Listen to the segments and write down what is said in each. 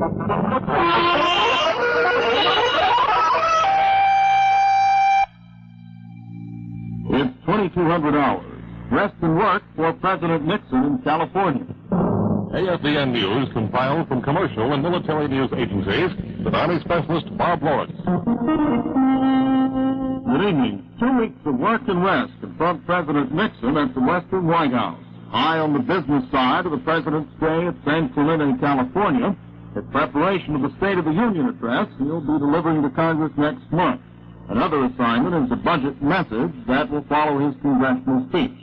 It's 2200 hours. Rest and work for President Nixon in California. AFVN News compiled from commercial and military news agencies with Army Specialist Bob Lawrence. Good evening. 2 weeks of work and rest confront President Nixon at the Western White House. High on the business side of the President's stay at San Clemente, California, in preparation of the State of the Union address he'll be delivering to Congress next month. Another assignment is a budget message that will follow his congressional speech.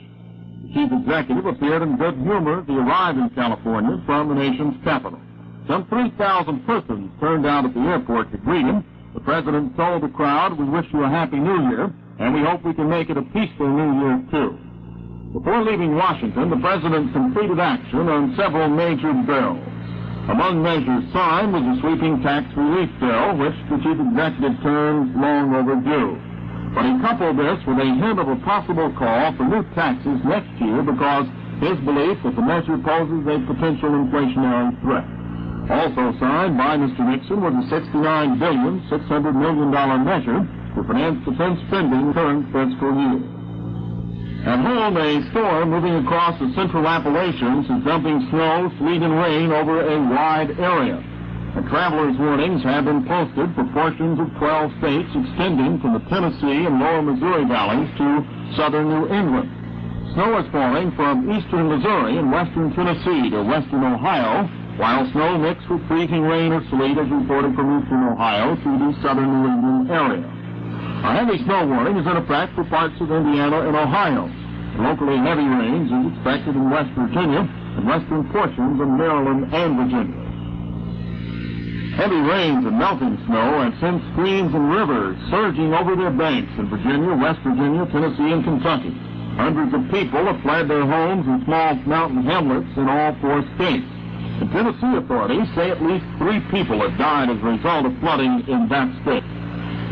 The chief executive appeared in good humor as he arrived in California from the nation's capital. Some 3,000 persons turned out at the airport to greet him. The president told the crowd, "We wish you a happy new year, and we hope we can make it a peaceful new year, too." Before leaving Washington, the president completed action on several major bills. Among measures signed was a sweeping tax relief bill, which the chief executive termed long overdue. But he coupled this with a hint of a possible call for new taxes next year because his belief that the measure poses a potential inflationary threat. Also signed by Mr. Nixon was a $69.6 billion measure to finance defense spending current fiscal year. At home, a storm moving across the central Appalachians is dumping snow, sleet, and rain over a wide area. And travelers' warnings have been posted for portions of 12 states extending from the Tennessee and lower Missouri valleys to southern New England. Snow is falling from eastern Missouri and western Tennessee to western Ohio, while snow mixed with freezing rain or sleet is reported from eastern Ohio to the southern New England area. A heavy snow warning is in effect for parts of Indiana and Ohio. Locally heavy rains is expected in West Virginia and western portions of Maryland and Virginia. Heavy rains and melting snow have sent streams and rivers surging over their banks in Virginia, West Virginia, Tennessee, and Kentucky. Hundreds of people have fled their homes in small mountain hamlets in all 4 states. The Tennessee authorities say at least 3 people have died as a result of flooding in that state.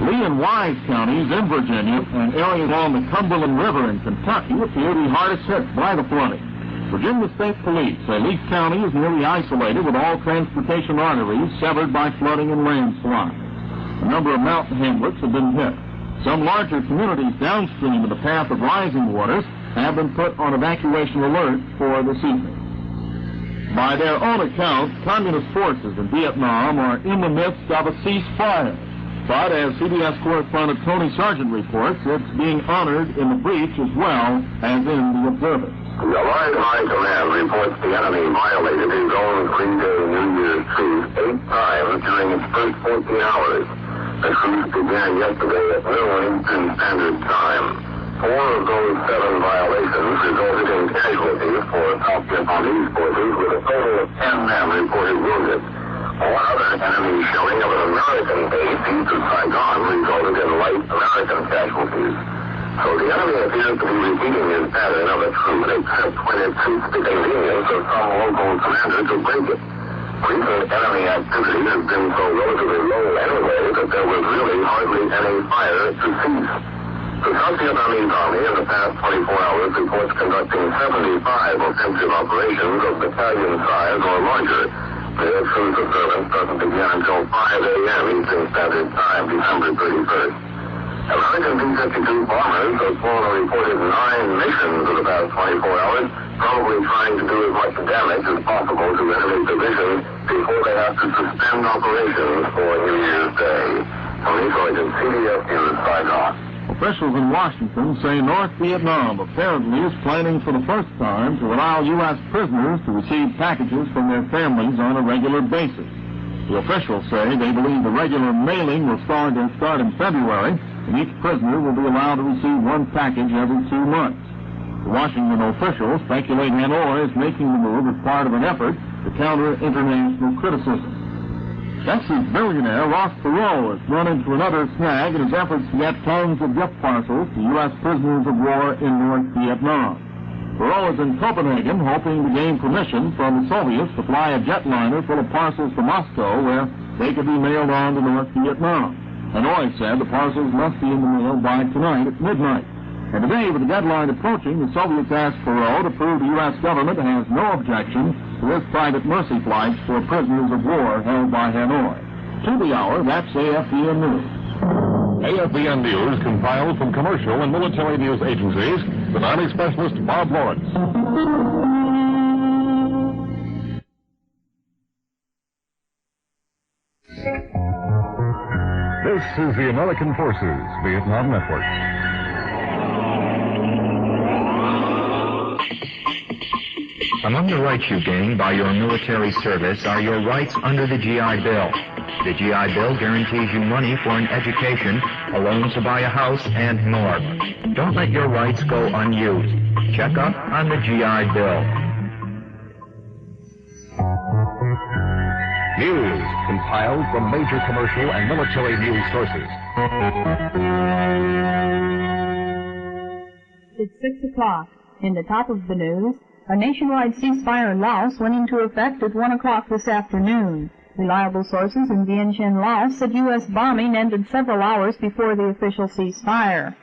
Lee and Wise counties in Virginia and areas along the Cumberland River in Kentucky appear to be hardest hit by the flooding. Virginia State Police say Lee County is nearly isolated with all transportation arteries severed by flooding and landslides. A number of mountain hamlets have been hit. Some larger communities downstream of the path of rising waters have been put on evacuation alert for this evening. By their own account, communist forces in Vietnam are in the midst of a ceasefire. But as CBS correspondent Tony Sargent reports, it's being honored in the breach as well as in the observance. The Allied High Command reports the enemy violated his own 3-day New Year's truce 8 times during its first 14 hours. The truce began yesterday at noon Eastern Standard Time. 4 of those 7 violations resulted in casualties for South Vietnamese forces, with a total of 10 men reported wounded. One other enemy shelling of an American base east of Saigon resulted in light American casualties. So the enemy appears to be repeating his pattern of a truce, except when it suits the convenience of some local commander to break it. Recent enemy activity has been so relatively low anyway that there was really hardly any fire to cease. The South Vietnamese Army in the past 24 hours reports conducting 75 offensive operations of battalion size or larger. Their truce observance doesn't begin until 5 a.m. Eastern Standard Time, December 31st. American B-52 bombers have flown a reported 9 missions in the past 24 hours, probably trying to do as much damage as possible to enemy divisions before they have to suspend operations for New Year's Day. Tony Sargent, CBS News, Saigon. Officials in Washington say North Vietnam apparently is planning for the first time to allow U.S. prisoners to receive packages from their families on a regular basis. The officials say they believe the regular mailing will start in February, and each prisoner will be allowed to receive 1 package every 2 months. The Washington officials speculate Hanoi is making the move as part of an effort to counter international criticism. Texas billionaire Ross Perot has run into another snag in his efforts to get tons of gift parcels to U.S. prisoners of war in North Vietnam. Perot is in Copenhagen hoping to gain permission from the Soviets to fly a jetliner full of parcels to Moscow where they could be mailed on to North Vietnam. Hanoi said the parcels must be in the mail by tonight at midnight. And today, with the deadline approaching, the Soviets asked Perot to prove the U.S. government has no objection with private mercy flights for prisoners of war held by Hanoi. To the hour, that's AFVN News. AFVN News compiled from commercial and military news agencies with Army Specialist Bob Lawrence. This is the American Forces Vietnam Network. Among the rights you gain by your military service are your rights under the GI Bill. The GI Bill guarantees you money for an education, a loan to buy a house, and more. Don't let your rights go unused. Check up on the GI Bill. News compiled from major commercial and military news sources. It's 6 o'clock. In the top of the news, a nationwide ceasefire in Laos went into effect at 1 o'clock this afternoon. Reliable sources in Vientiane, Laos said U.S. bombing ended several hours before the official ceasefire.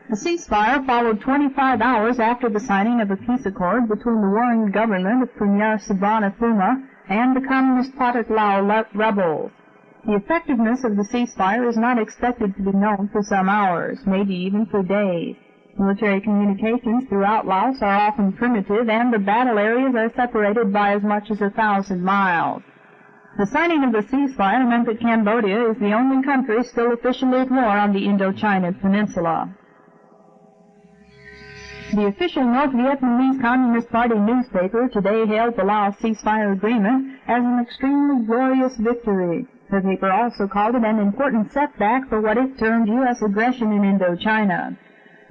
The ceasefire followed 25 hours after the signing of a peace accord between the warring government of Premier Suvarnabhumi and the Communist Pathet Lao rebels. The effectiveness of the ceasefire is not expected to be known for some hours, maybe even for days. Military communications throughout Laos are often primitive, and the battle areas are separated by as much as 1,000 miles. The signing of the ceasefire meant that Cambodia is the only country still officially at war on the Indochina Peninsula. The official North Vietnamese Communist Party newspaper today hailed the Laos ceasefire agreement as an extremely glorious victory. The paper also called it an important setback for what it termed U.S. aggression in Indochina.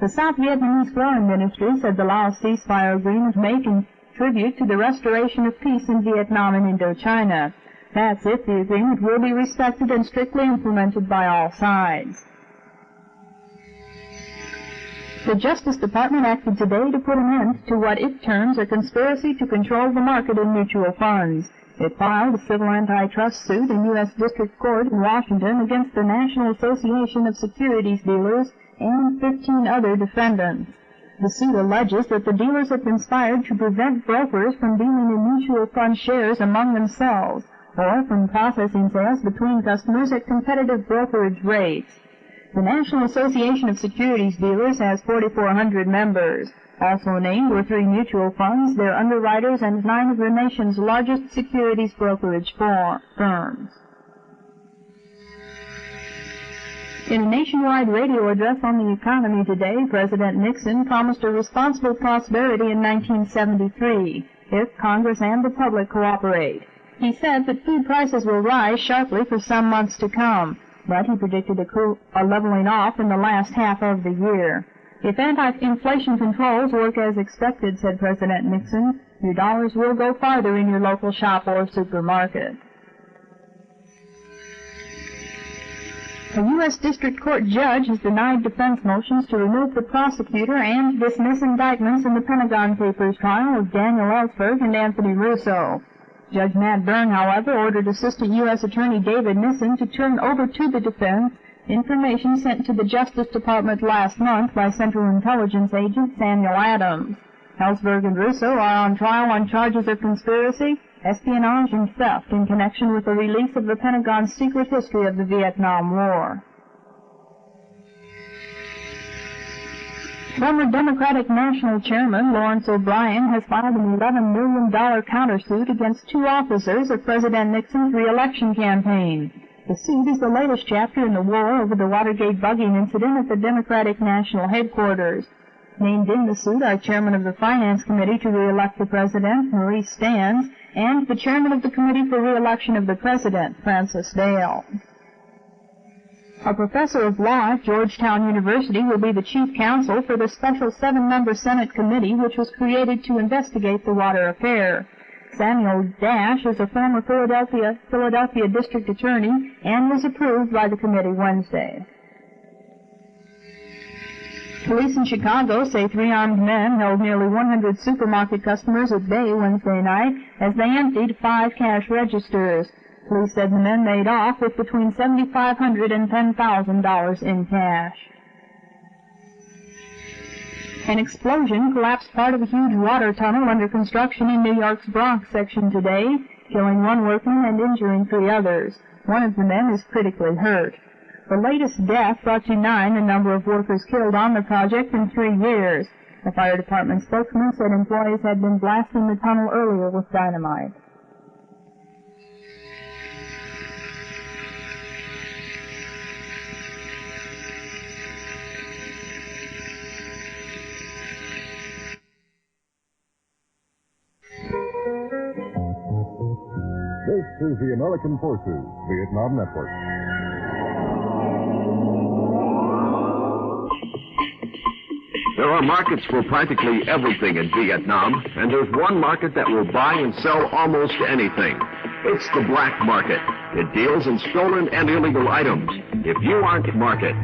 The South Vietnamese Foreign Ministry said the Laos ceasefire agreement may contribute to the restoration of peace in Vietnam and Indochina. That's if the agreement will be respected and strictly implemented by all sides. The Justice Department acted today to put an end to what it terms a conspiracy to control the market in mutual funds. It filed a civil antitrust suit in U.S. District Court in Washington against the National Association of Securities Dealers and 15 other defendants. The suit alleges that the dealers have conspired to prevent brokers from dealing in mutual fund shares among themselves, or from processing sales between customers at competitive brokerage rates. The National Association of Securities Dealers has 4,400 members. Also named were 3 mutual funds, their underwriters, and 9 of the nation's largest securities brokerage firms. In a nationwide radio address on the economy today, President Nixon promised a responsible prosperity in 1973 if Congress and the public cooperate. He said that food prices will rise sharply for some months to come, but he predicted a leveling off in the last half of the year. If anti-inflation controls work as expected, said President Nixon, your dollars will go farther in your local shop or supermarket. A U.S. District Court judge has denied defense motions to remove the prosecutor and dismiss indictments in the Pentagon Papers trial of Daniel Ellsberg and Anthony Russo. Judge Matt Byrne, however, ordered Assistant U.S. Attorney David Nissen to turn over to the defense information sent to the Justice Department last month by Central Intelligence Agent Samuel Adams. Ellsberg and Russo are on trial on charges of conspiracy, espionage, and theft in connection with the release of the Pentagon's secret history of the Vietnam War. Former Democratic National Chairman Lawrence O'Brien has filed an $11 million countersuit against 2 officers of President Nixon's re-election campaign. The suit is the latest chapter in the war over the Watergate bugging incident at the Democratic National Headquarters. Named in the suit are Chairman of the Finance Committee to re-elect the President, Maurice Stans, and the Chairman of the Committee for Re-election of the President, Francis Dale. A professor of law at Georgetown University will be the chief counsel for the special 7-member Senate committee which was created to investigate the water affair. Samuel Dash is a former Philadelphia district attorney and was approved by the committee Wednesday. Police in Chicago say 3 armed men held nearly 100 supermarket customers at bay Wednesday night as they emptied 5 cash registers. Police said the men made off with between $7,500 and $10,000 in cash. An explosion collapsed part of a huge water tunnel under construction in New York's Bronx section today, killing one workman and injuring 3 others. One of the men is critically hurt. The latest death brought to 9 the number of workers killed on the project in 3 years. The fire department spokesman said employees had been blasting the tunnel earlier with dynamite. This is the American Forces Vietnam Network. There are markets for practically everything in Vietnam, and there's one market that will buy and sell almost anything. It's the black market. It deals in stolen and illegal items. If you aren't market.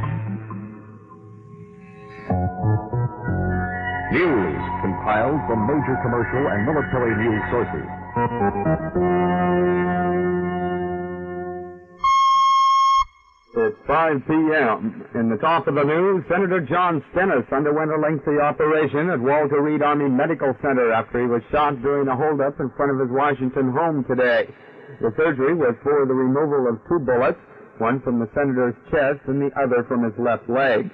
News compiled from major commercial and military news sources. It's 5 p.m. In the top of the news, Senator John Stennis underwent a lengthy operation at Walter Reed Army Medical Center after he was shot during a holdup in front of his Washington home today. The surgery was for the removal of 2 bullets, one from the senator's chest and the other from his left leg.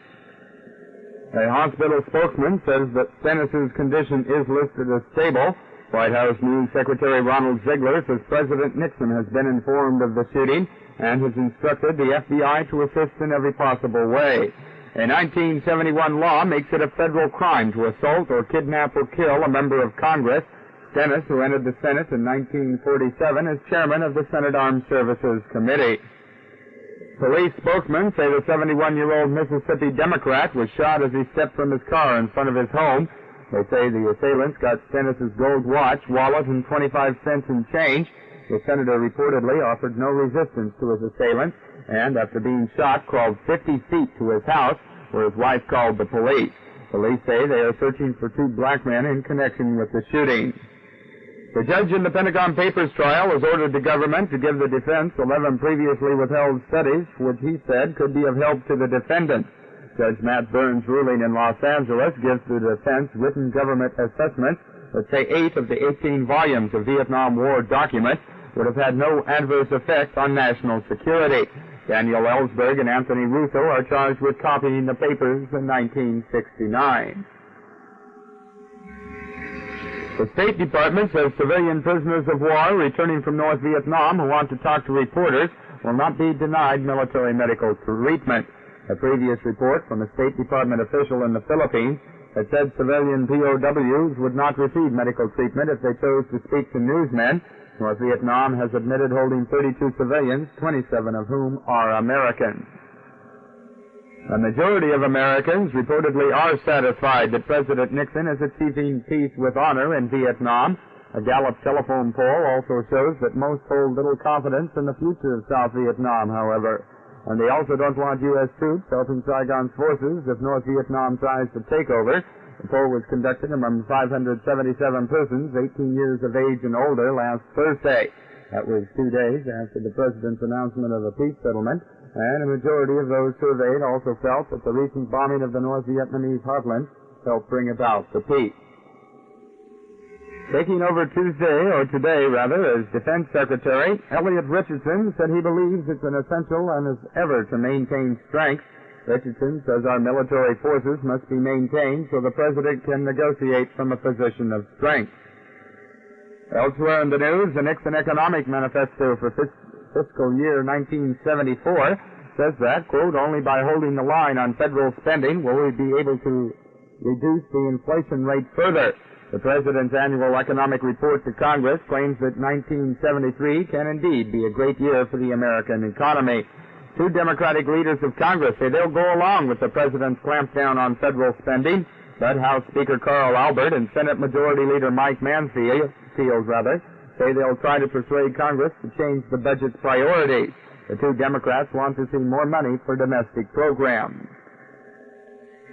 A hospital spokesman says that Stennis's condition is listed as stable. White House News Secretary Ronald Ziegler says President Nixon has been informed of the shooting and has instructed the FBI to assist in every possible way. A 1971 law makes it a federal crime to assault or kidnap or kill a member of Congress. Stennis, who entered the Senate in 1947, is chairman of the Senate Armed Services Committee. Police spokesmen say the 71-year-old Mississippi Democrat was shot as he stepped from his car in front of his home. They say the assailants got Stennis's gold watch, wallet, and 25 cents in change. The senator reportedly offered no resistance to his assailants, and after being shot, crawled 50 feet to his house, where his wife called the police. Police say they are searching for 2 black men in connection with the shooting. The judge in the Pentagon Papers trial has ordered the government to give the defense 11 previously withheld studies, which he said could be of help to the defendant. Judge Matt Burns' ruling in Los Angeles gives the defense written government assessments that say 8 of the 18 volumes of Vietnam War documents would have had no adverse effect on national security. Daniel Ellsberg and Anthony Russo are charged with copying the papers in 1969. The State Department says civilian prisoners of war returning from North Vietnam who want to talk to reporters will not be denied military medical treatment. A previous report from a State Department official in the Philippines had said civilian POWs would not receive medical treatment if they chose to speak to newsmen. North Vietnam has admitted holding 32 civilians, 27 of whom are Americans. A majority of Americans reportedly are satisfied that President Nixon is achieving peace with honor in Vietnam. A Gallup telephone poll also shows that most hold little confidence in the future of South Vietnam, however. And they also don't want U.S. troops helping Saigon's forces if North Vietnam tries to take over. The poll was conducted among 577 persons, 18 years of age and older, last Thursday. That was 2 days after the president's announcement of a peace settlement, and a majority of those surveyed also felt that the recent bombing of the North Vietnamese heartland helped bring about the peace. Taking over Tuesday, or today rather, as Defense Secretary, Elliot Richardson said he believes it's an essential and as ever to maintain strength. Richardson says our military forces must be maintained so the President can negotiate from a position of strength. Elsewhere in the news, the Nixon Economic Manifesto for fiscal year 1974 says that, quote, only by holding the line on federal spending will we be able to reduce the inflation rate further. The President's annual economic report to Congress claims that 1973 can indeed be a great year for the American economy. 2 Democratic leaders of Congress say they'll go along with the President's clampdown on federal spending, but House Speaker Carl Albert and Senate Majority Leader Mike Mansfield say they'll try to persuade Congress to change the budget's priorities. The 2 Democrats want to see more money for domestic programs.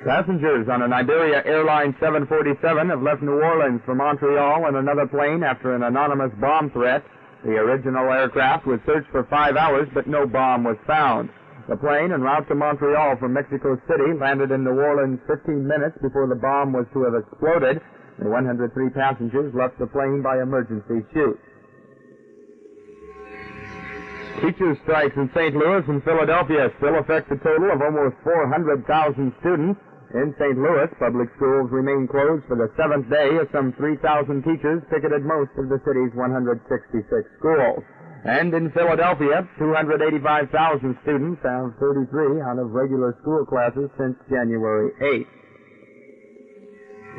Passengers on an Iberia Airlines 747 have left New Orleans for Montreal in another plane after an anonymous bomb threat. The original aircraft was searched for 5 hours, but no bomb was found. The plane, en route to Montreal from Mexico City, landed in New Orleans 15 minutes before the bomb was to have exploded. The 103 passengers left the plane by emergency chute. Teacher strikes in St. Louis and Philadelphia still affect a total of almost 400,000 students. In St. Louis, public schools remain closed for the 7th day as some 3,000 teachers picketed most of the city's 166 schools. And in Philadelphia, 285,000 students have 33 out of regular school classes since January 8th.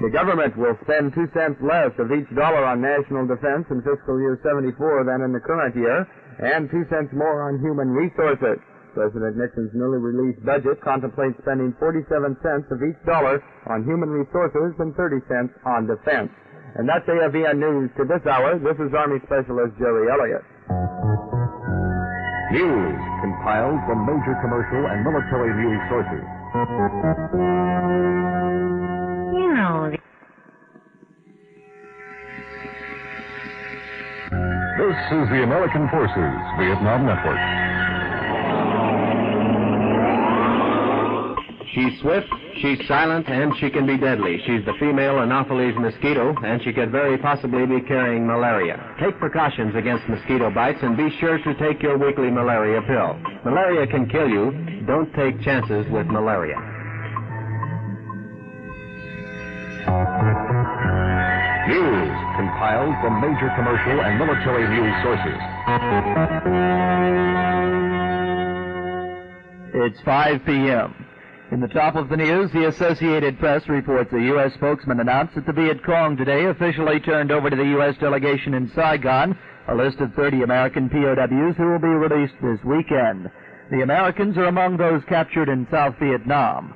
The government will spend 2 cents less of each dollar on national defense in fiscal year 74 than in the current year, and 2 cents more on human resources. President Nixon's newly released budget contemplates spending 47 cents of each dollar on human resources and 30 cents on defense. And that's AFVN News to this hour. This is Army Specialist Jerry Elliott. News compiled from major commercial and military news sources. You know. This is the American Forces Vietnam Network. She's swift, she's silent, and she can be deadly. She's the female Anopheles mosquito, and she could very possibly be carrying malaria. Take precautions against mosquito bites, and be sure to take your weekly malaria pill. Malaria can kill you. Don't take chances with malaria. News compiled from major commercial and military news sources. It's 5 p.m. In the top of the news, the Associated Press reports a U.S. spokesman announced that the Viet Cong today officially turned over to the U.S. delegation in Saigon a list of 30 American POWs who will be released this weekend. The Americans are among those captured in South Vietnam.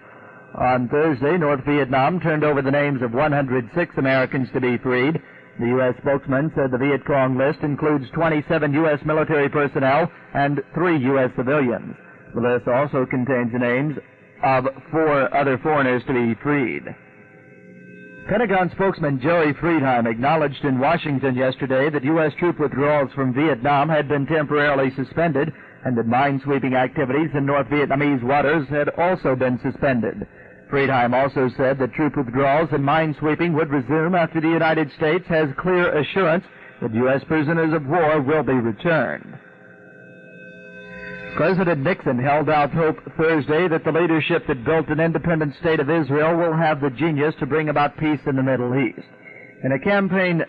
On Thursday, North Vietnam turned over the names of 106 Americans to be freed. The U.S. spokesman said the Viet Cong list includes 27 U.S. military personnel and 3 U.S. civilians. The list also contains the names of 4 other foreigners to be freed. Pentagon spokesman Joey Friedheim acknowledged in Washington yesterday that U.S. troop withdrawals from Vietnam had been temporarily suspended and that minesweeping activities in North Vietnamese waters had also been suspended. Friedheim also said that troop withdrawals and minesweeping would resume after the United States has clear assurance that U.S. prisoners of war will be returned. President Nixon held out hope Thursday that the leadership that built an independent state of Israel will have the genius to bring about peace in the Middle East. In a champagne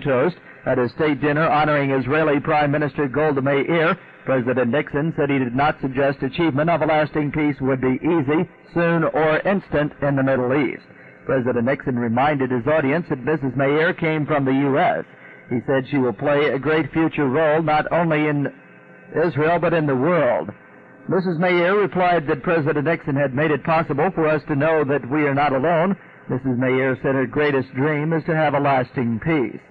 toast at a state dinner honoring Israeli Prime Minister Golda Meir, President Nixon said he did not suggest achievement of a lasting peace would be easy, soon, or instant in the Middle East. President Nixon reminded his audience that Mrs. Meir came from the U.S. He said she will play a great future role not only in Israel, but in the world. Mrs. Meir replied that President Nixon had made it possible for us to know that we are not alone. Mrs. Meir said her greatest dream is to have a lasting peace.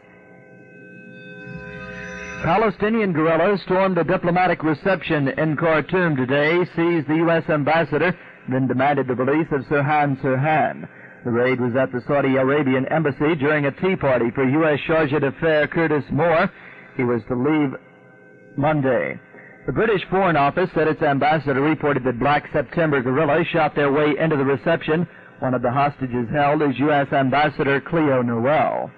Palestinian guerrillas stormed a diplomatic reception in Khartoum today, seized the U.S. ambassador, then demanded the release of Sirhan Sirhan. The raid was at the Saudi Arabian embassy during a tea party for U.S. Charge d'Affaires Curtis Moore. He was to leave Monday. The British Foreign Office said its ambassador reported that Black September guerrillas shot their way into the reception. One of the hostages held is U.S. Ambassador Cleo Noel.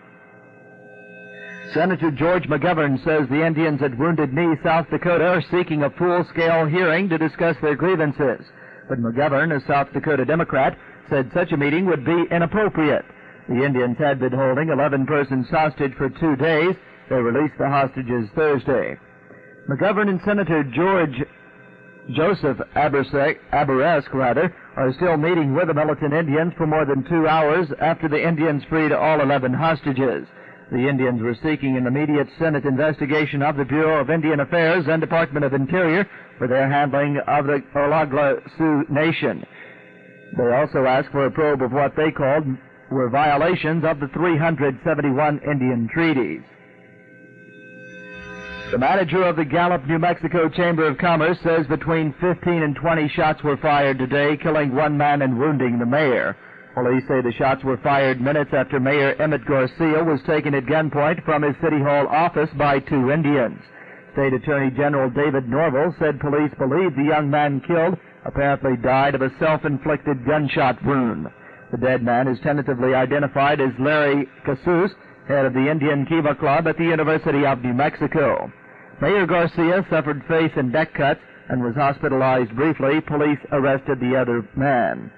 Senator George McGovern says the Indians at Wounded Knee, South Dakota, are seeking a full-scale hearing to discuss their grievances. But McGovern, a South Dakota Democrat, said such a meeting would be inappropriate. The Indians had been holding 11 persons hostage for 2 days. They released the hostages Thursday. McGovern and Senator Joseph Aberesk, are still meeting with the militant Indians for more than 2 hours after the Indians freed all 11 hostages. The Indians were seeking an immediate Senate investigation of the Bureau of Indian Affairs and Department of Interior for their handling of the Oglala Sioux Nation. They also asked for a probe of what they called were violations of the 371 Indian treaties. The manager of the Gallup, New Mexico Chamber of Commerce says between 15 and 20 shots were fired today, killing 1 man and wounding the mayor. Police say the shots were fired minutes after Mayor Emmett Garcia was taken at gunpoint from his City Hall office by 2 Indians. State Attorney General David Norville said police believe the young man killed apparently died of a self-inflicted gunshot wound. The dead man is tentatively identified as Larry Casus, head of the Indian Kiva Club at the University of New Mexico. Mayor Garcia suffered face and neck cuts and was hospitalized briefly. Police arrested the other man.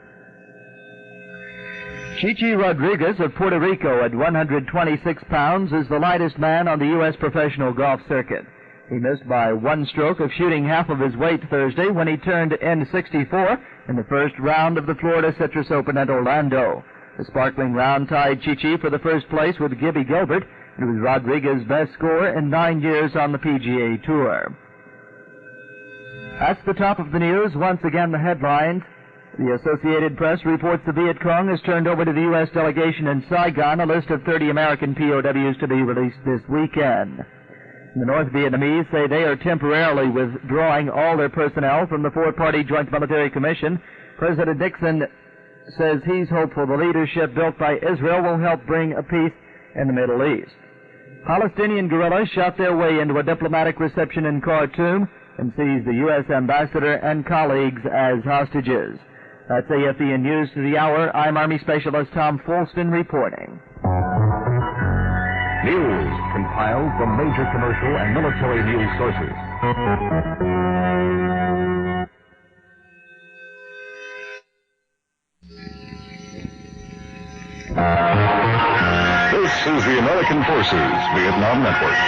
Chichi Rodriguez of Puerto Rico at 126 pounds is the lightest man on the U.S. professional golf circuit. He missed by one stroke of shooting half of his weight Thursday when he turned N64 in the first round of the Florida Citrus Open at Orlando. The sparkling round tied Chichi for the first place with Gibby Gilbert. It was Rodriguez's best score in 9 years on the PGA Tour. That's the top of the news. Once again, the headlines. The Associated Press reports the Viet Cong has turned over to the U.S. delegation in Saigon a list of 30 American POWs to be released this weekend. The North Vietnamese say they are temporarily withdrawing all their personnel from the four-party Joint Military Commission. President Nixon says he's hopeful the leadership built by Israel will help bring a peace in the Middle East. Palestinian guerrillas shot their way into a diplomatic reception in Khartoum and seized the U.S. ambassador and colleagues as hostages. That's AFVN News to the hour. I'm Army Specialist Tom Folston reporting. News compiled from major commercial and military news sources. This is the American Forces Vietnam Network.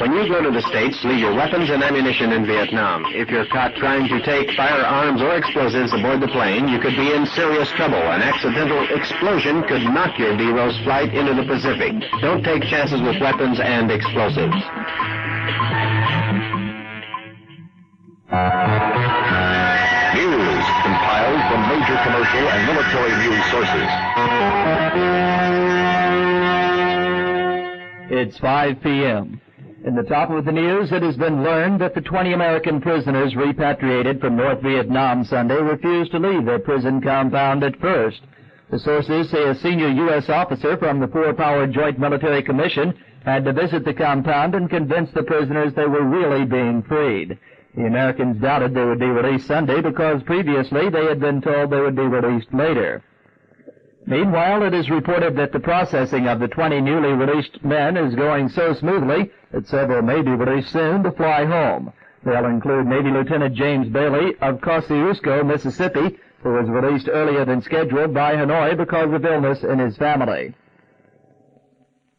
When you go to the States, leave your weapons and ammunition in Vietnam. If you're caught trying to take firearms or explosives aboard the plane, you could be in serious trouble. An accidental explosion could knock your D-Rose flight into the Pacific. Don't take chances with weapons and explosives. News compiled from major commercial and military news sources. It's 5 p.m. In the top of the news, it has been learned that the 20 American prisoners repatriated from North Vietnam Sunday refused to leave their prison compound at first. The sources say a senior U.S. officer from the four-power Joint Military Commission had to visit the compound and convince the prisoners they were really being freed. The Americans doubted they would be released Sunday because previously they had been told they would be released later. Meanwhile, it is reported that the processing of the 20 newly released men is going so smoothly that several may be released soon to fly home. They'll include Navy Lieutenant James Bailey of Kosciuszko, Mississippi, who was released earlier than scheduled by Hanoi because of illness in his family.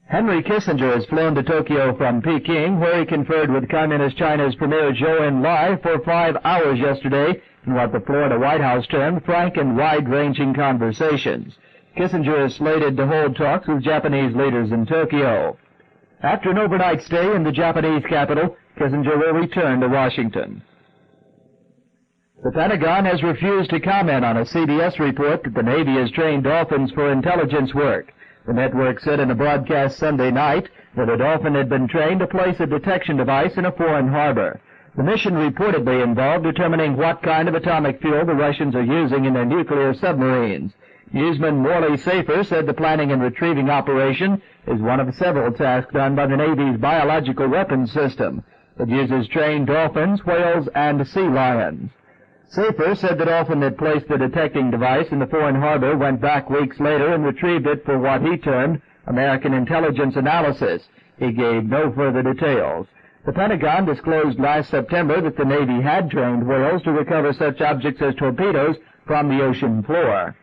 Henry Kissinger has flown to Tokyo from Peking, where he conferred with Communist China's Premier Zhou Enlai for 5 hours yesterday in what the Florida White House termed frank and wide-ranging conversations. Kissinger is slated to hold talks with Japanese leaders in Tokyo. After an overnight stay in the Japanese capital, Kissinger will return to Washington. The Pentagon has refused to comment on a CBS report that the Navy has trained dolphins for intelligence work. The network said in a broadcast Sunday night that a dolphin had been trained to place a detection device in a foreign harbor. The mission reportedly involved determining what kind of atomic fuel the Russians are using in their nuclear submarines. Newsman Morley Safer said the planning and retrieving operation is one of several tasks done by the Navy's biological weapons system. It uses trained dolphins, whales, and sea lions. Safer said the dolphin that placed the detecting device in the foreign harbor went back weeks later and retrieved it for what he termed American intelligence analysis. He gave no further details. The Pentagon disclosed last September that the Navy had trained whales to recover such objects as torpedoes from the ocean floor.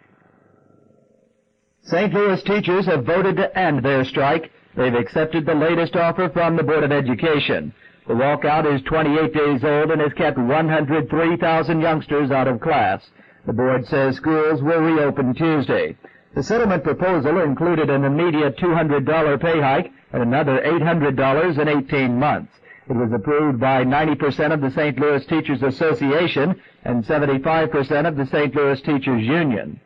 St. Louis teachers have voted to end their strike. They've accepted the latest offer from the Board of Education. The walkout is 28 days old and has kept 103,000 youngsters out of class. The board says schools will reopen Tuesday. The settlement proposal included an immediate $200 pay hike and another $800 in 18 months. It was approved by 90% of the St. Louis Teachers Association and 75% of the St. Louis Teachers Union.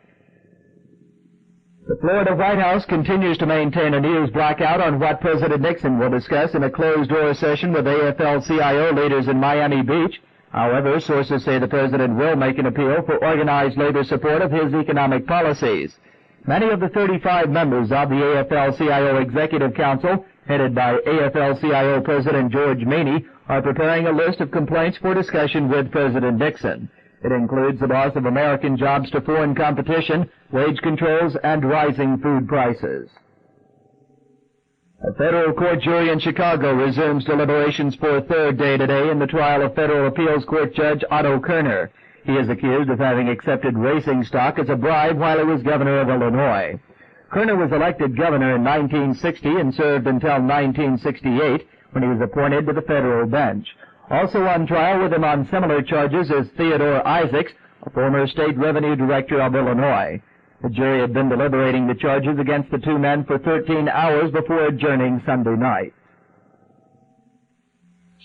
The Florida White House continues to maintain a news blackout on what President Nixon will discuss in a closed-door session with AFL-CIO leaders in Miami Beach. However, sources say the president will make an appeal for organized labor support of his economic policies. Many of the 35 members of the AFL-CIO Executive Council, headed by AFL-CIO President George Meany, are preparing a list of complaints for discussion with President Nixon. It includes the loss of American jobs to foreign competition, wage controls, and rising food prices. A federal court jury in Chicago resumes deliberations for a third day today in the trial of federal appeals court judge Otto Kerner. He is accused of having accepted racing stock as a bribe while he was governor of Illinois. Kerner was elected governor in 1960 and served until 1968 when he was appointed to the federal bench. Also on trial with him on similar charges is Theodore Isaacs, a former state revenue director of Illinois. The jury had been deliberating the charges against the two men for 13 hours before adjourning Sunday night.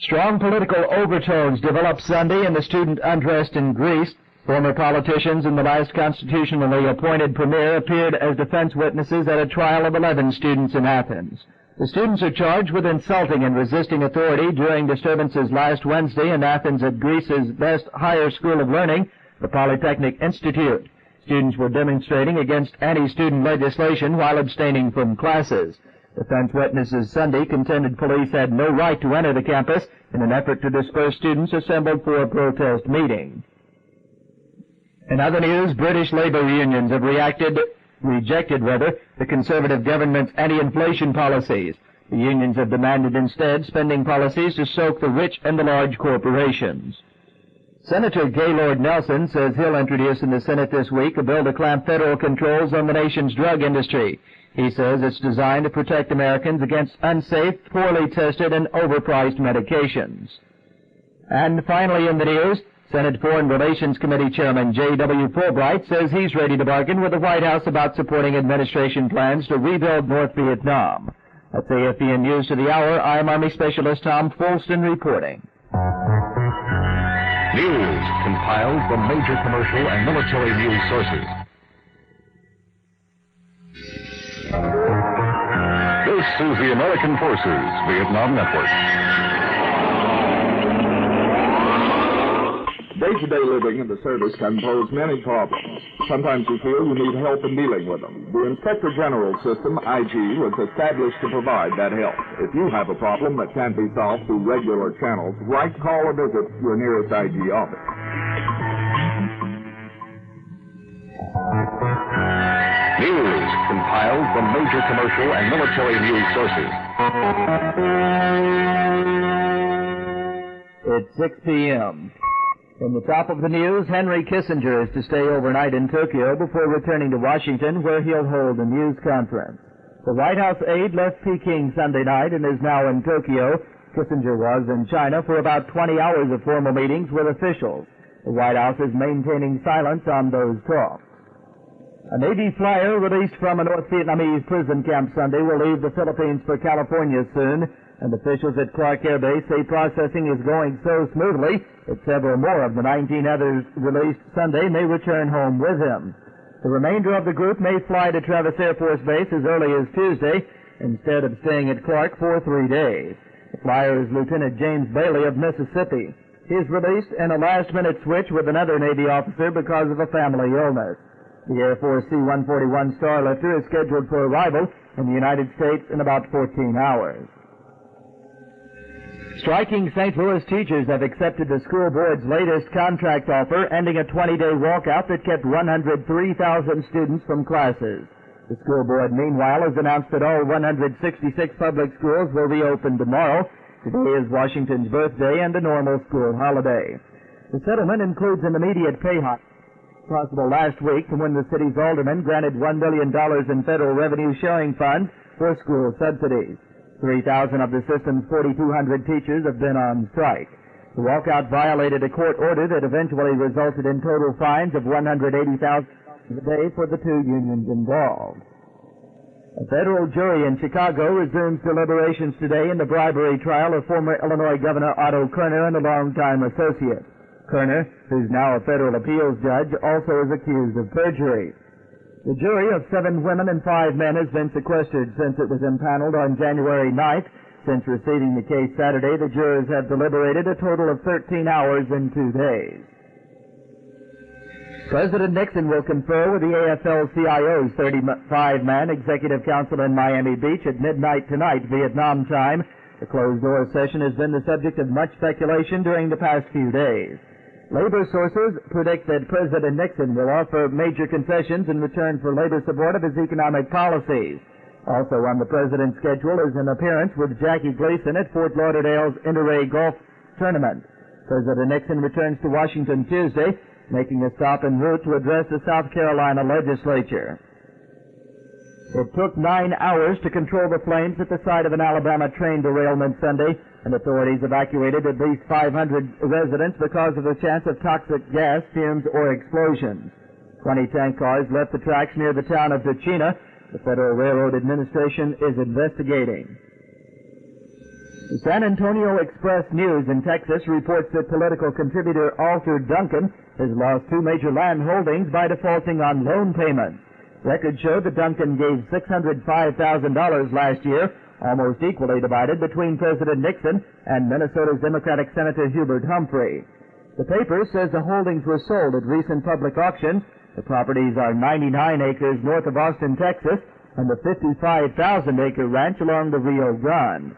Strong political overtones developed Sunday in the student unrest in Greece. Former politicians and the last constitutionally appointed premier appeared as defense witnesses at a trial of 11 students in Athens. The students are charged with insulting and resisting authority during disturbances last Wednesday in Athens at Greece's best higher school of learning, the Polytechnic Institute. Students were demonstrating against anti-student legislation while abstaining from classes. Defense witnesses Sunday contended police had no right to enter the campus in an effort to disperse students assembled for a protest meeting. In other news, British labor unions have rejected the Conservative government's anti-inflation policies. The unions have demanded instead spending policies to soak the rich and the large corporations. Senator Gaylord Nelson says he'll introduce in the Senate this week a bill to clamp federal controls on the nation's drug industry. He says it's designed to protect Americans against unsafe, poorly tested, and overpriced medications. And finally in the news, Senate Foreign Relations Committee Chairman J.W. Fulbright says he's ready to bargain with the White House about supporting administration plans to rebuild North Vietnam. That's AFVN News to the Hour. I'm Army Specialist Tom Folston reporting. News compiled from major commercial and military news sources. This is the American Forces Vietnam Network. Day-to-day living in the service can pose many problems. Sometimes you feel you need help in dealing with them. The Inspector General System, IG, was established to provide that help. If you have a problem that can't be solved through regular channels, write, call, or visit your nearest IG office. News compiled from major commercial and military news sources. It's 6 p.m. In the top of the news, Henry Kissinger is to stay overnight in Tokyo before returning to Washington, where he'll hold a news conference. The White House aide left Peking Sunday night and is now in Tokyo. Kissinger was in China for about 20 hours of formal meetings with officials. The White House is maintaining silence on those talks. A Navy flyer released from a North Vietnamese prison camp Sunday will leave the Philippines for California soon, and officials at Clark Air Base say processing is going so smoothly that several more of the 19 others released Sunday may return home with him. The remainder of the group may fly to Travis Air Force Base as early as Tuesday, instead of staying at Clark for 3 days. The flyer is Lieutenant James Bailey of Mississippi. He is released in a last-minute switch with another Navy officer because of a family illness. The Air Force C-141 Starlifter is scheduled for arrival in the United States in about 14 hours. Striking St. Louis teachers have accepted the school board's latest contract offer, ending a 20-day walkout that kept 103,000 students from classes. The school board, meanwhile, has announced that all 166 public schools will reopen tomorrow. Today is Washington's birthday and a normal school holiday. The settlement includes an immediate pay hike, possible last week from when the city's aldermen granted $1 billion in federal revenue sharing funds for school subsidies. 3,000 of the system's 4,200 teachers have been on strike. The walkout violated a court order that eventually resulted in total fines of $180,000 a day for the two unions involved. A federal jury in Chicago resumes deliberations today in the bribery trial of former Illinois Governor Otto Kerner and a longtime associate. Kerner, who's now a federal appeals judge, also is accused of perjury. The jury of 7 women and 5 men has been sequestered since it was impaneled on January 9th. Since receiving the case Saturday, the jurors have deliberated a total of 13 hours and 2 days. President Nixon will confer with the AFL-CIO's 35-man Executive Council in Miami Beach at midnight tonight, Vietnam time. The closed-door session has been the subject of much speculation during the past few days. Labor sources predict that President Nixon will offer major concessions in return for labor support of his economic policies. Also on the president's schedule is an appearance with Jackie Gleason at Fort Lauderdale's Inter-Ray Golf Tournament. President Nixon returns to Washington Tuesday, making a stop en route to address the South Carolina legislature. It took 9 hours to control the flames at the site of an Alabama train derailment Sunday, and authorities evacuated at least 500 residents because of the chance of toxic gas, fumes, or explosions. 20 tank cars left the tracks near the town of Tachina. The Federal Railroad Administration is investigating. The San Antonio Express-News in Texas reports that political contributor Arthur Duncan has lost 2 major land holdings by defaulting on loan payments. Records show that Duncan gave $605,000 last year, almost equally divided between President Nixon and Minnesota's Democratic Senator Hubert Humphrey. The paper says the holdings were sold at recent public auctions. The properties are 99 acres north of Austin, Texas, and the 55,000-acre ranch along the Rio Grande.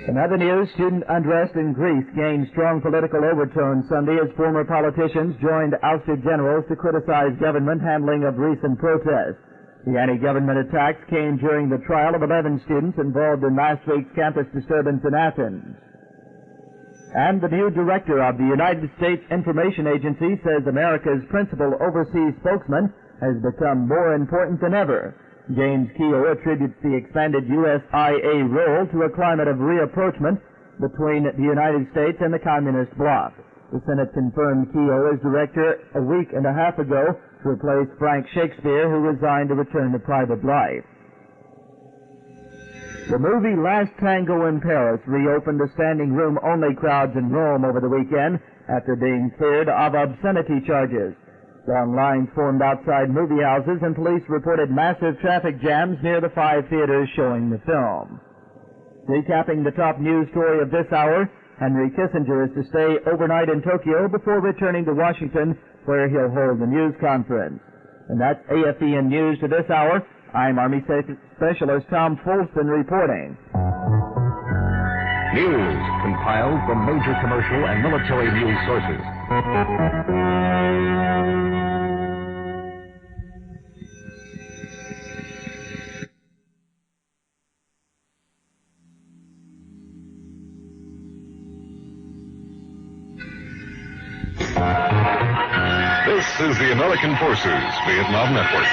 In other news, student unrest in Greece gained strong political overtones Sunday as former politicians joined ousted generals to criticize government handling of recent protests. The anti-government attacks came during the trial of 11 students involved in last week's campus disturbance in Athens. And the new director of the United States Information Agency says America's principal overseas spokesman has become more important than ever. James Keogh attributes the expanded USIA role to a climate of reapproachment between the United States and the Communist bloc. The Senate confirmed Keogh as director a week and a half ago to replace Frank Shakespeare, who resigned to return to private life. The movie Last Tango in Paris reopened to standing room only crowds in Rome over the weekend after being cleared of obscenity charges. Long lines formed outside movie houses, and police reported massive traffic jams near the 5 theaters showing the film. Recapping the top news story of this hour, Henry Kissinger is to stay overnight in Tokyo before returning to Washington, where he'll hold a news conference. And that's AFVN News to this hour. I'm Army Specialist Tom Folston reporting. News compiled from major commercial and military news sources. This is the American Forces Vietnam Network.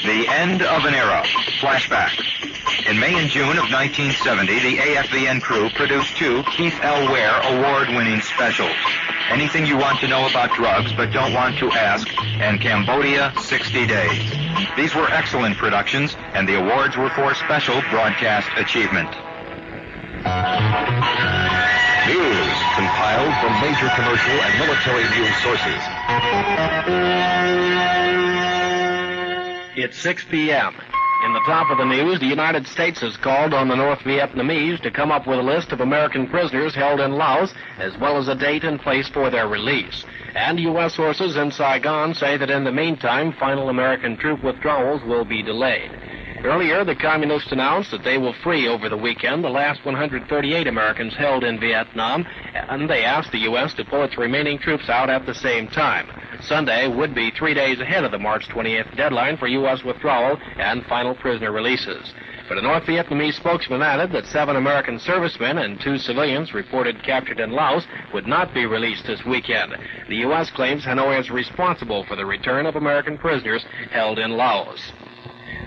The end of an era. Flashback. In May and June of 1970, the AFVN crew produced 2 Keith L. Ware award-winning specials. Anything You Want to Know About Drugs But Don't Want to Ask, and Cambodia 60 Days. These were excellent productions, and the awards were for special broadcast achievement. News compiled from major commercial and military news sources. It's 6 p.m. In the top of the news, the United States has called on the North Vietnamese to come up with a list of American prisoners held in Laos, as well as a date and place for their release. And U.S. sources in Saigon say that in the meantime, final American troop withdrawals will be delayed. Earlier, the Communists announced that they will free over the weekend the last 138 Americans held in Vietnam, and they asked the U.S. to pull its remaining troops out at the same time. Sunday would be 3 days ahead of the March 28th deadline for U.S. withdrawal and final prisoner releases. But a North Vietnamese spokesman added that 7 American servicemen and 2 civilians reported captured in Laos would not be released this weekend. The U.S. claims Hanoi is responsible for the return of American prisoners held in Laos.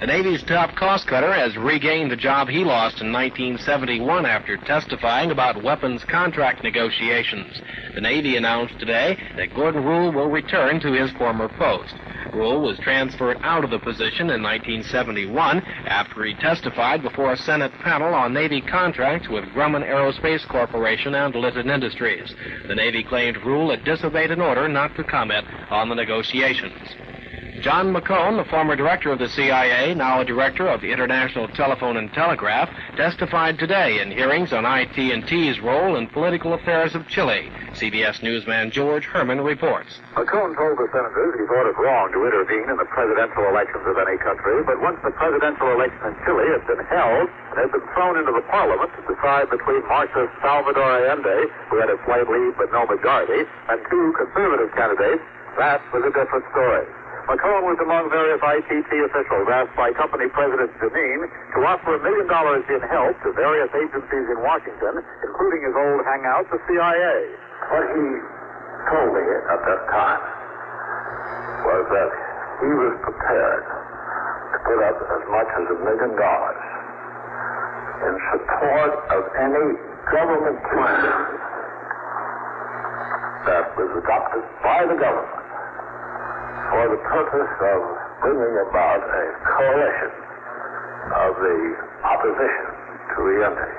The Navy's top cost-cutter has regained the job he lost in 1971 after testifying about weapons contract negotiations. The Navy announced today that Gordon Rule will return to his former post. Rule was transferred out of the position in 1971 after he testified before a Senate panel on Navy contracts with Grumman Aerospace Corporation and Litton Industries. The Navy claimed Rule had disobeyed an order not to comment on the negotiations. John McCone, the former director of the CIA, now a director of the International Telephone and Telegraph, testified today in hearings on IT&T's role in political affairs of Chile. CBS newsman George Herman reports. McCone told the senators he thought it wrong to intervene in the presidential elections of any country, but once the presidential election in Chile had been held and had been thrown into the parliament to decide between Marxist Salvador Allende, who had a slight lead but no majority, and two conservative candidates, that was a different story. McCone was among various ITT officials asked by company president Janine to offer $1 million in help to various agencies in Washington, including his old hangout, the CIA. What he told me at that time was that he was prepared to put up as much as $1 million in support of any government plan that was adopted by the government for the purpose of bringing about a coalition of the opposition to re-entry.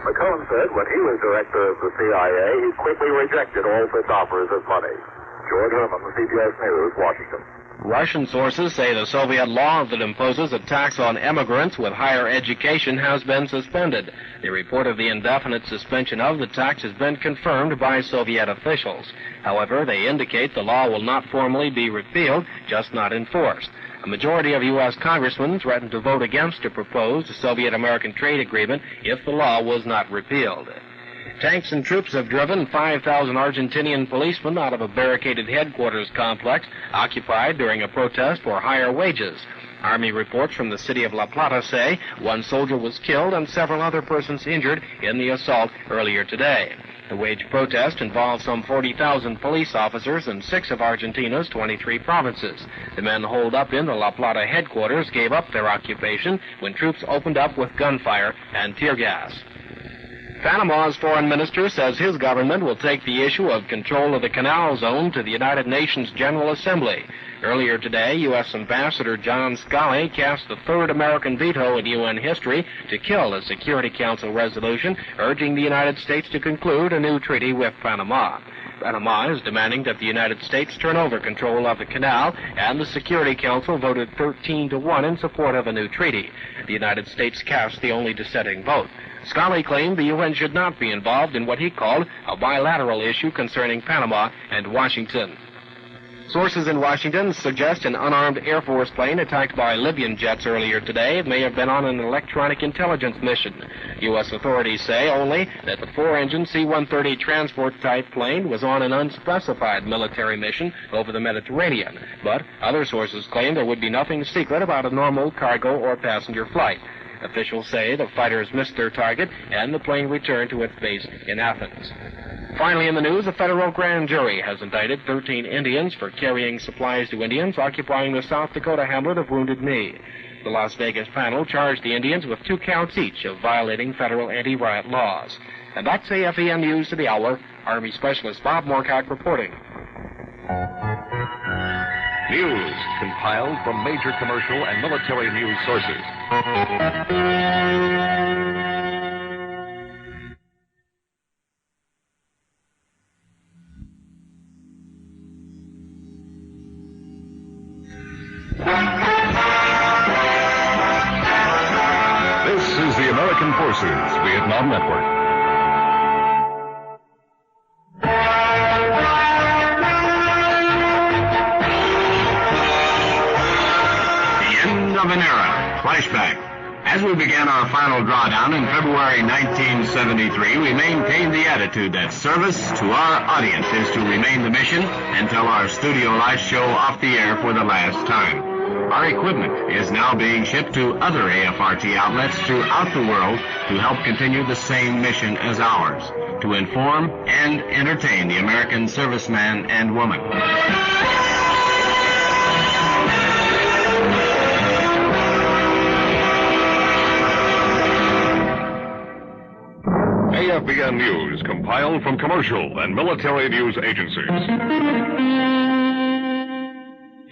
McCone said when he was director of the CIA, he quickly rejected all such offers of money. George Herman, CBS News, Washington. Russian sources say the Soviet law that imposes a tax on immigrants with higher education has been suspended. The report of the indefinite suspension of the tax has been confirmed by Soviet officials. However, they indicate the law will not formally be repealed, just not enforced. A majority of U.S. congressmen threatened to vote against a proposed Soviet-American trade agreement if the law was not repealed. Tanks and troops have driven 5,000 Argentinian policemen out of a barricaded headquarters complex occupied during a protest for higher wages. Army reports from the city of La Plata say one soldier was killed and several other persons injured in the assault earlier today. The wage protest involved some 40,000 police officers in 6 of Argentina's 23 provinces. The men holed up in the La Plata headquarters gave up their occupation when troops opened up with gunfire and tear gas. Panama's foreign minister says his government will take the issue of control of the canal zone to the United Nations General Assembly. Earlier today, U.S. Ambassador John Scali cast the third American veto in UN history to kill a Security Council resolution urging the United States to conclude a new treaty with Panama. Panama is demanding that the United States turn over control of the canal, and the Security Council voted 13-1 in support of a new treaty. The United States cast the only dissenting vote. Scali claimed the UN should not be involved in what he called a bilateral issue concerning Panama and Washington. Sources in Washington suggest an unarmed Air Force plane attacked by Libyan jets earlier today may have been on an electronic intelligence mission. U.S. authorities say only that the 4-engine C-130 transport-type plane was on an unspecified military mission over the Mediterranean, but other sources claim there would be nothing secret about a normal cargo or passenger flight. Officials say the fighters missed their target and the plane returned to its base in Athens. Finally in the news, a federal grand jury has indicted 13 Indians for carrying supplies to Indians occupying the South Dakota hamlet of Wounded Knee. The Las Vegas panel charged the Indians with 2 counts each of violating federal anti-riot laws. And that's AFVN News to the Hour. Army Specialist Bob Moorcock reporting. News compiled from major commercial and military news sources. This is the American Forces Vietnam Network. Of an era. Flashback. As we began our final drawdown in February 1973, we maintained the attitude that service to our audience is to remain the mission until our studio lights show off the air for the last time. Our equipment is now being shipped to other AFRT outlets throughout the world to help continue the same mission as ours, to inform and entertain the American serviceman and woman. AFVN News compiled from commercial and military news agencies.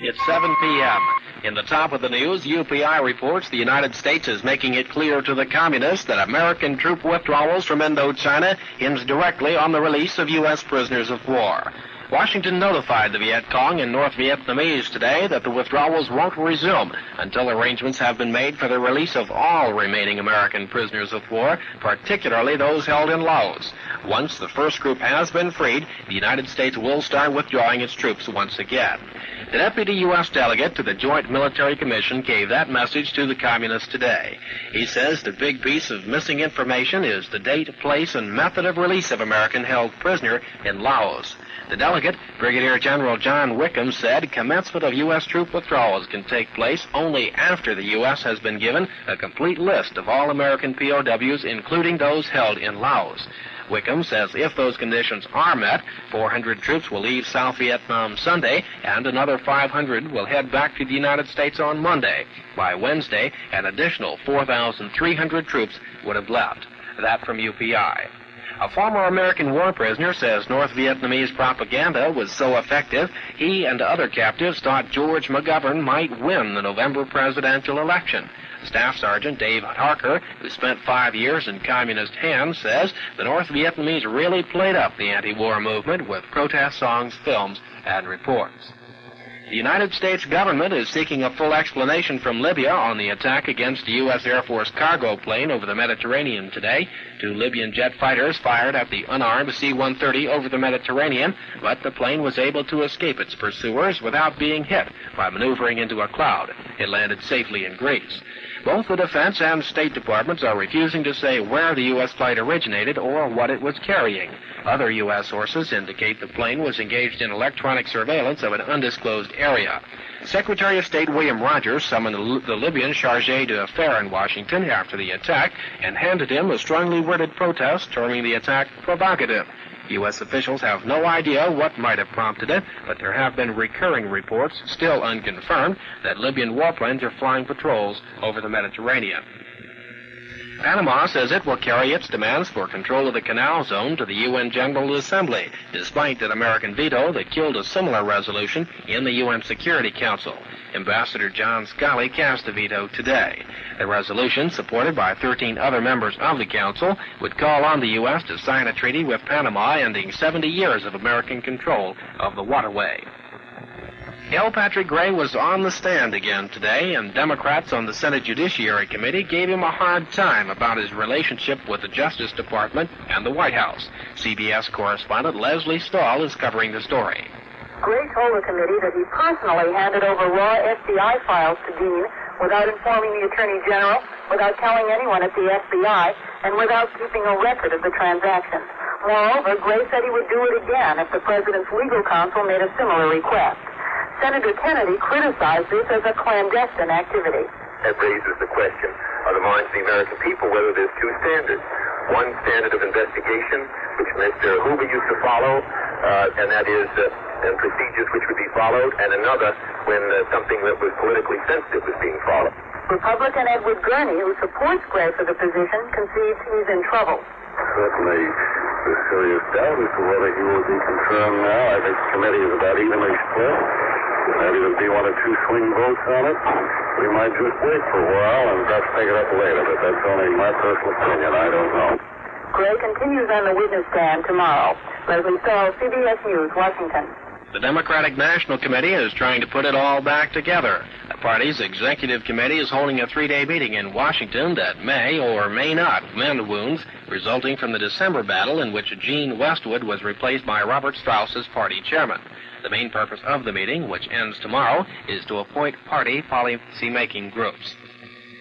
It's 7 p.m. In the top of the news, UPI reports the United States is making it clear to the communists that American troop withdrawals from Indochina hinge directly on the release of U.S. prisoners of war. Washington notified the Viet Cong and North Vietnamese today that the withdrawals won't resume until arrangements have been made for the release of all remaining American prisoners of war, particularly those held in Laos. Once the first group has been freed, the United States will start withdrawing its troops once again. The deputy U.S. delegate to the Joint Military Commission gave that message to the Communists today. He says the big piece of missing information is the date, place, and method of release of American-held prisoner in Laos. The delegate, Brigadier General John Wickham, said commencement of U.S. troop withdrawals can take place only after the U.S. has been given a complete list of all American POWs, including those held in Laos. Wickham says if those conditions are met, 400 troops will leave South Vietnam Sunday, and another 500 will head back to the United States on Monday. By Wednesday, an additional 4,300 troops would have left. That from UPI. A former American war prisoner says North Vietnamese propaganda was so effective, he and other captives thought George McGovern might win the November presidential election. Staff Sergeant Dave Harker, who spent 5 years in communist hands, says the North Vietnamese really played up the anti-war movement with protest songs, films, and reports. The United States government is seeking a full explanation from Libya on the attack against a U.S. Air Force cargo plane over the Mediterranean today. 2 Libyan jet fighters fired at the unarmed C-130 over the Mediterranean, but the plane was able to escape its pursuers without being hit by maneuvering into a cloud. It landed safely in Greece. Both the Defense and State Departments are refusing to say where the U.S. flight originated or what it was carrying. Other U.S. sources indicate the plane was engaged in electronic surveillance of an undisclosed area. Secretary of State William Rogers summoned the Libyan chargé d'affaires in Washington after the attack and handed him a strongly worded protest terming the attack provocative. U.S. officials have no idea what might have prompted it, but there have been recurring reports, still unconfirmed, that Libyan warplanes are flying patrols over the Mediterranean. Panama says it will carry its demands for control of the canal zone to the UN General Assembly, despite an American veto that killed a similar resolution in the UN Security Council. Ambassador John Scali cast a veto today. The resolution, supported by 13 other members of the Council, would call on the U.S. to sign a treaty with Panama ending 70 years of American control of the waterway. L. Patrick Gray was on the stand again today, and Democrats on the Senate Judiciary Committee gave him a hard time about his relationship with the Justice Department and the White House. CBS correspondent Leslie Stahl is covering the story. Gray told the committee that he personally handed over raw FBI files to Dean without informing the Attorney General, without telling anyone at the FBI, and without keeping a record of the transactions. Moreover, Gray said he would do it again if the President's legal counsel made a similar request. Senator Kennedy criticized this as a clandestine activity. That raises the question of the minds of the American people whether there's two standards. One standard of investigation, which Mr. Hoover used to follow, and that is procedures which would be followed, and another when something that was politically sensitive was being followed. Republican Edward Gurney, who supports Gray for the position, concedes he's in trouble. Certainly a serious doubt as to whether he will be confirmed now. I think the committee is about evenly split. Maybe there'll be 1 or 2 swing votes on it. We might just wait for a while and perhaps take it up later, but that's only my personal opinion. I don't know. Gray continues on the witness stand tomorrow. Leslie Stahl, CBS News, Washington. The Democratic National Committee is trying to put it all back together. The party's executive committee is holding a 3-day meeting in Washington that may or may not mend wounds resulting from the December battle in which Gene Westwood was replaced by Robert Strauss as party chairman. The main purpose of the meeting, which ends tomorrow, is to appoint party policy-making groups.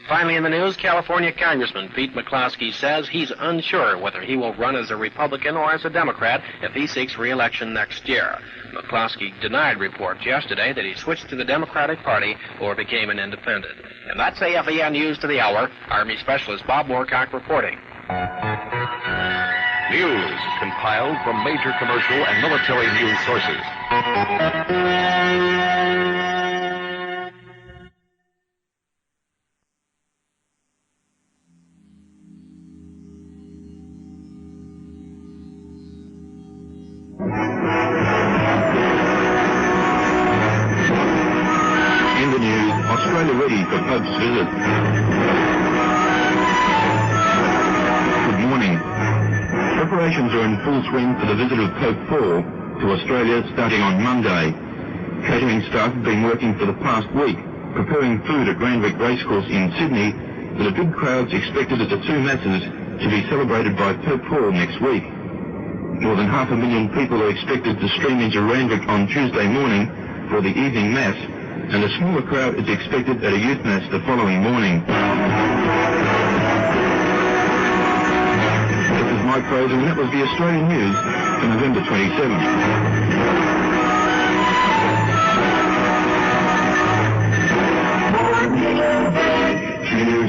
Finally in the news, California Congressman Pete McCloskey says he's unsure whether he will run as a Republican or as a Democrat if he seeks re-election next year. McCloskey denied reports yesterday that he switched to the Democratic Party or became an independent. And that's AFVN News to the Hour. Army Specialist Bob Moorcock reporting. News compiled from major commercial and military news sources. In the news, Australia ready for Pope's visit. Good morning. Preparations are in full swing for the visit of Pope Paul, to Australia starting on Monday. Catering staff have been working for the past week, preparing food at Randwick Racecourse in Sydney, with a big crowds expected at the two masses to be celebrated by Pope Paul next week. More than 500,000 people are expected to stream into Randwick on Tuesday morning for the evening mass, and a smaller crowd is expected at a youth mass the following morning. This is Mike Fraser, and that was the Australian News for November 27th.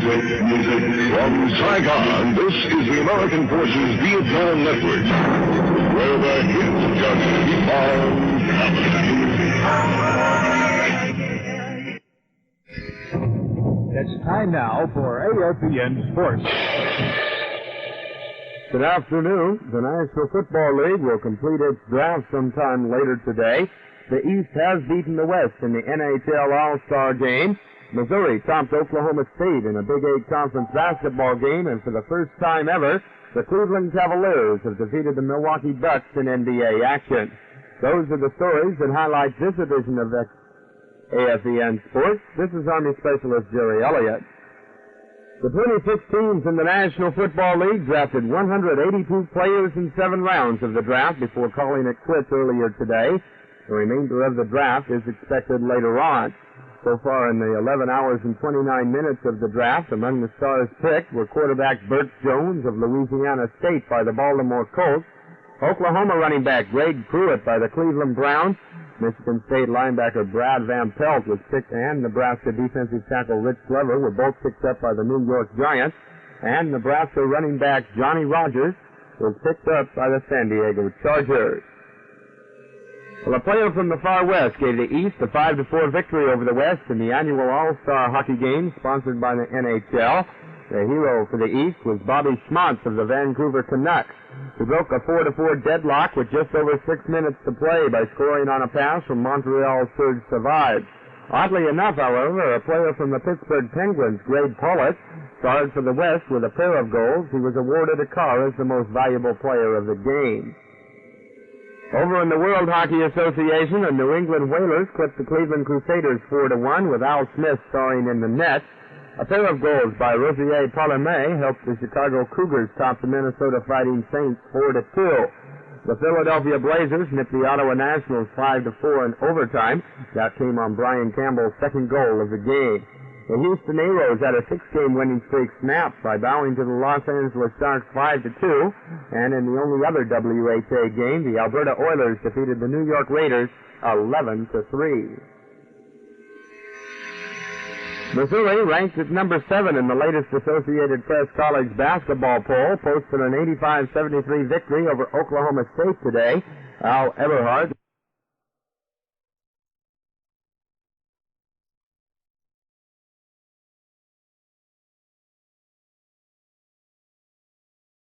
Music from Saigon. This is the American Forces Vietnam Network, where the hits just keep on coming. It's time now for AFVN Sports. Good afternoon. The National Football League will complete its draft sometime later today. The East has beaten the West in the NHL All-Star Game. Missouri topped Oklahoma State in a Big 8 conference basketball game, and for the first time ever, the Cleveland Cavaliers have defeated the Milwaukee Bucks in NBA action. Those are the stories that highlight this edition of AFVN Sports. This is Army Specialist Jerry Elliott. The 26 teams in the National Football League drafted 182 players in 7 rounds of the draft before calling it quits earlier today. The remainder of the draft is expected later on. So far in the 11 hours and 29 minutes of the draft, among the stars picked were quarterback Burt Jones of Louisiana State by the Baltimore Colts, Oklahoma running back Greg Pruitt by the Cleveland Browns, Michigan State linebacker Brad Van Pelt was picked, and Nebraska defensive tackle Rich Glover were both picked up by the New York Giants, and Nebraska running back Johnny Rogers was picked up by the San Diego Chargers. Well, a player from the far west gave the East a 5-4 victory over the West in the annual All-Star Hockey Game sponsored by the NHL. The hero for the East was Bobby Schmantz of the Vancouver Canucks, who broke a 4-4 deadlock with just over 6 minutes to play by scoring on a pass from Montreal's Serge Savard. Oddly enough, however, a player from the Pittsburgh Penguins, Greg Pollitt, starred for the West with a pair of goals. He was awarded a car as the most valuable player of the game. Over in the World Hockey Association, the New England Whalers clipped the Cleveland Crusaders 4-1 with Al Smith starring in the net. A pair of goals by Rosier Palerme helped the Chicago Cougars top the Minnesota Fighting Saints 4-2. The Philadelphia Blazers nipped the Ottawa Nationals 5-4 in overtime. That came on Brian Campbell's second goal of the game. The Houston Aeros had a 6-game winning streak snapped by bowing to the Los Angeles Sharks 5-2, and in the only other WHA game, the Alberta Oilers defeated the New York Raiders 11-3. Missouri, ranked at number 7 in the latest Associated Press College basketball poll, posted an 85-73 victory over Oklahoma State today. Al Eberhard